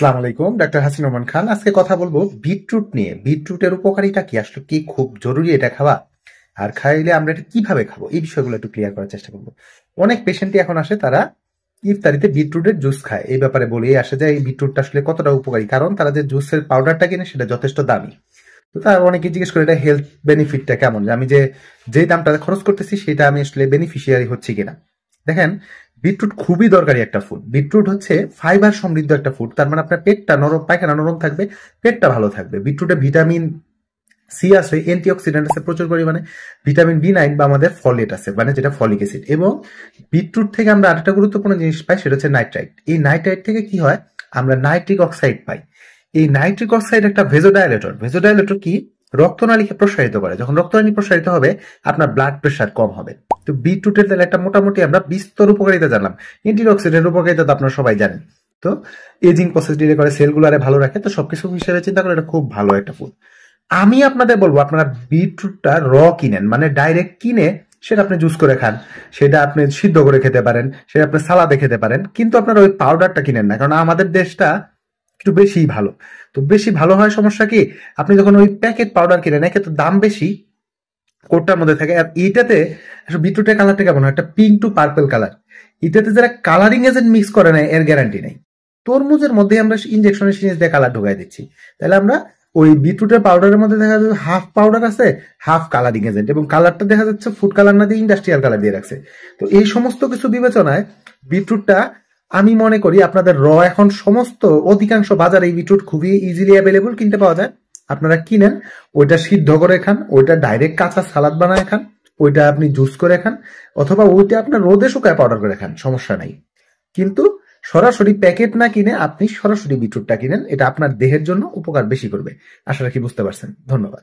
আসসালামু আলাইকুম, ডাক্তার হাসিন রহমান খান। আজকে কথা বলবো বিটরুট নিয়ে। বিটরুটের উপকারিতা কি, আসলে কি খুব জরুরি এটা খাওয়া, আর খাইলে আমরা এটা কিভাবে খাবো, এই বিষয়গুলো একটু ক্লিয়ার করার চেষ্টা করবো। অনেক পেশেন্টই এখন আসে, তারা ইফতারিতে বিটরুটের জুস খায়, এই ব্যাপারে বলে আসে যে এই বিটরুটটা আসলে কতটা উপকারী, কারণ তারা যে জুসের পাউডারটা কিনে সেটা যথেষ্ট দামি। তো তারা অনেকে জিজ্ঞেস করে এটা হেলথ বেনিফিটটা কেমন, যে আমি যে দামটা খরচ করতেছি সেটা আমি আসলে বেনিফিশিয়ারি হচ্ছি কিনা। দেখেন, বিটরুট খুবই দরকারি একটা ফুড। বিটরুট হচ্ছে ফাইবার সমৃদ্ধ একটা ফুড, তার মানে আপনার পেটটা নরম, পায়খানা নরম থাকবে, পেটটা ভালো থাকবে। বিটরুটে ভিটামিন সি আছে, অ্যান্টিঅক্সিডেন্ট আছে প্রচুর পরিমাণে, ভিটামিন বি9 বা আমাদের ফলেট আছে, মানে যেটা ফলিক অ্যাসিড। এবং বিটরুট থেকে আমরা আরেকটা গুরুত্বপূর্ণ জিনিস পাই, সেটা হচ্ছে নাইট্রাইট। এই নাইট্রাইট থেকে কি হয়, আমরা নাইট্রিক অক্সাইড পাই। এই নাইট্রিক অক্সাইড একটা ভেজোডাইলেটর। ভেজোডাইলেটর কি, রক্তনালীকে প্রসারিত করে। যখন রক্তনালী প্রসারিত হবে, আপনার ব্লাড প্রেশার কম হবে। তো বিটরুটের তাহলে একটা মোটামুটি আমরা বিস্তর উপকারিতা জানলাম। অ্যান্টিঅক্সিডেন্টের উপকারিতা তো আপনারা সবাই জানেন। তো এজিং প্রসেস ডিলে করে, সেলগুলারে ভালো রাখে। তো সবকিছু হিসেবে চিন্তা করে এটা খুব ভালো একটা ফুড। আমি আপনাদের বলবো, আপনারা বিটরুটটা কিনেন, মানে ডাইরেক্ট কিনে সেটা আপনি জুস করে খান, সেটা আপনি সিদ্ধ করে খেতে পারেন, সেটা আপনি সালাদে খেতে পারেন, কিন্তু আপনারা ওই পাউডারটা কিনেন না, কারণ আমাদের দেশটা একটু বেশি ভালো। তো বেশি ভালো হয় সমস্যা কি, আপনি যখন ওই প্যাকেট পাউডার কিনেন, একে তো দাম বেশি, কোটটার মধ্যে থাকে। আর এইটাতে বিটরুটের কালারটা কেমন হয়, একটা পিঙ্ক টু পার্পল কালার। এটাতে যারা কালারিং এজেন্ট মিক্স করে না, এর গ্যারান্টি নেই। তরমুজের মধ্যে আমরা ইনজেকশনের সিরিজ দিয়ে কালার ঢুকাই দিচ্ছি, তাহলে আমরা ওই বিটরুটের পাউডারের মধ্যে দেখা যাচ্ছে হাফ পাউডার আছে, হাফ কালারিং এজেন্ট, এবং কালারটা দেখা যাচ্ছে ফুড কালার না দিয়ে ইন্ডাস্ট্রিয়াল কালার দিয়ে রাখছে। তো এই সমস্ত কিছু বিবেচনায় বিটরুটটা আমি মনে করি আপনাদের এখন সমস্ত অধিকাংশ বাজারে এই বিটরুট খুবই ইজিলি অ্যাভেলেবল, কিনতে পাওয়া যায়। আপনারা কিনেন, ওইটা সিদ্ধ করে খান, ওইটা ডাইরেক্ট কাঁচা সালাদ বানায় খান, ওইটা আপনি জুস করে খান, অথবা ওইটা আপনার রোদে শুকায় পাউডার করে খান, সমস্যা নাই। কিন্তু সরাসরি প্যাকেট না কিনে আপনি সরাসরি বিটরুটটা কিনেন, এটা আপনার দেহের জন্য উপকার বেশি করবে। আশা রাখি বুঝতে পারছেন। ধন্যবাদ।